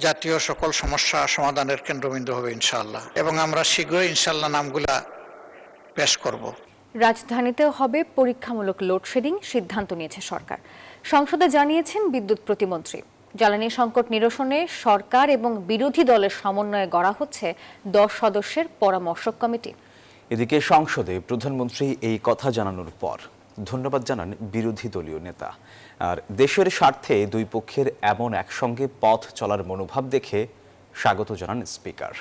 জাতীয় সকল সমস্যা সমাধানের কেন্দ্রবিন্দু হবে ইনশাআল্লাহ, এবং আমরা শীঘ্রই ইনশাআল্লাহ নামগুলা পেশ করব। রাজধানীতেও হবে পরীক্ষামূলক লোডশেডিং, সিদ্ধান্ত নিয়েছে সরকার। সংসদে জানিয়েছেন বিদ্যুৎ প্রতিমন্ত্রী। জ্বালানি সংকট নিরসনে সরকার এবং বিরোধী দলের সমন্বয়ে গড়া হচ্ছে 10 সদস্যের পরামর্শক কমিটি। এদিকে সংসদে প্রধানমন্ত্রী এই কথা জানানোর পর ধন্যবাদ জানান বিরোধী দলীয় নেতা। আর দেশের স্বার্থে দুই পক্ষের এমন একসঙ্গে পথ চলার মনোভাব দেখে স্বাগত জানান স্পিকার।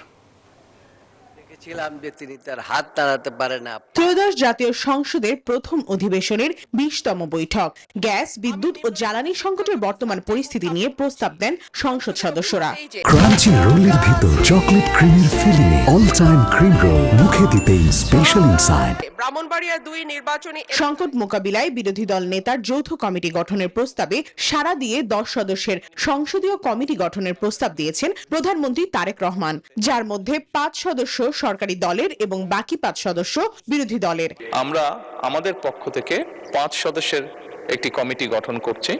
দেখেছিলাম যে তিনি তার হাত নাড়াতে পারে না। ত্রয়োদশ জাতীয় সংসদের প্রথম অধিবেশনের 20তম বৈঠক। গ্যাস, বিদ্যুৎ ও জ্বালানি সংকটের বর্তমান পরিস্থিতি নিয়ে প্রস্তাব দেন সংসদ সদস্যরা। ক্রাঞ্চি রোলের ভিতর চকলেট ক্রিমের filling, all time cream roll, মুখে দিতেই স্পেশাল ইনসাইড। ব্রাহ্মণবাড়িয়া 2 নির্বাচনী সংকট মোকাবিলায় বিরোধী দল নেতার যৌথ কমিটি গঠনের প্রস্তাবে সাড়া দিয়ে 10 সদস্যের সংসদীয় কমিটি গঠনের প্রস্তাব দিয়েছেন প্রধানমন্ত্রী তারেক রহমান, যার মধ্যে 5 সদস্য সরকারি দলের এবং বাকি 5 সদস্য বিরোধী দলের। আমরা আমাদের পক্ষ থেকে 5 সদস্যের একটি কমিটি গঠন করছি।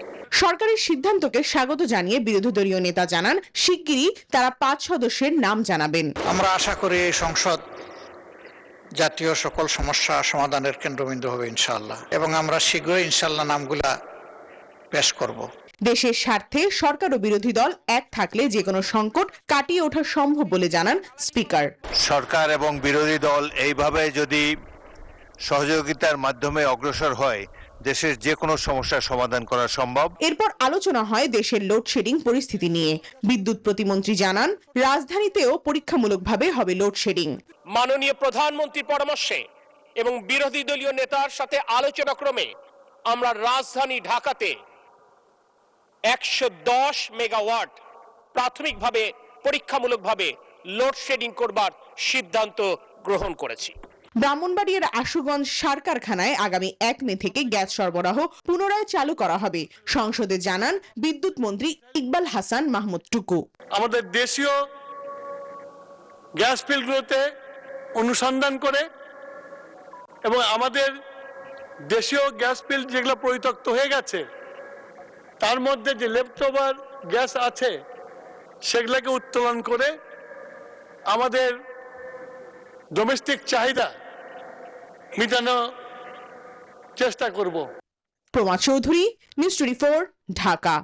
সরকারের সিদ্ধান্তকে স্বাগত জানিয়ে বিরোধী দলীয় নেতা জানান শিগগিরই তারা 5 সদস্যের নাম জানাবেন। আমরা আশা করি এই সংসদ জাতীয় সকল সমস্যা সমাধানের কেন্দ্রবিন্দু হবে ইনশাআল্লাহ, এবং আমরা শীঘ্রই ইনশাআল্লাহ নামগুলা পেশ করব। দেশের স্বার্থে সরকার ও বিরোধী দল এক থাকলে যে কোনো সংকট কাটিয়ে ওঠা সম্ভব বলে জানান স্পিকার। সরকার এবং বিরোধী দল এইভাবে যদি সহযোগিতার মাধ্যমে অগ্রসর হয়, দেশের যে কোনো সমস্যার সমাধান করা সম্ভব। এরপর আলোচনা হয় দেশের লোডশেডিং পরিস্থিতি নিয়ে। বিদ্যুৎ প্রতিমন্ত্রী জানান রাজধানীতেও পরীক্ষামূলকভাবে হবে লোডশেডিং। মাননীয় প্রধানমন্ত্রীর পরামর্শে এবং বিরোধী দলীয় নেতার সাথে আলোচনা ক্রমে আমরা রাজধানী ঢাকাতে 110 মেগাওয়াট প্রাথমিকভাবে পরীক্ষামূলকভাবে লোডশেডিং করবার সিদ্ধান্ত গ্রহণ করেছি। ব্রাহ্মণবাড়িয়ার আশুগঞ্জ সার কারখানায় আগামী 1 মে থেকে গ্যাস সরবরাহ পুনরায় চালু করা হবে। সংসদে জানান বিদ্যুৎ মন্ত্রী ইকবাল হাসান মাহমুদ টুকু। আমাদের দেশীয় গ্যাস ফিল্ডগুলোতে অনুসন্ধান করে এবং আমাদের দেশীয় গ্যাস ফিল্ড যেগুলো পরিত্যক্ত হয়ে গেছে তার মধ্যে যে লেফটওভার গ্যাস আছে সেগুলোকে উত্তোলন করে আমাদের ডোমেস্টিক চাহিদা মেটানোর চেষ্টা করব। প্রমা চৌধুরী, নিউজ 24, ঢাকা।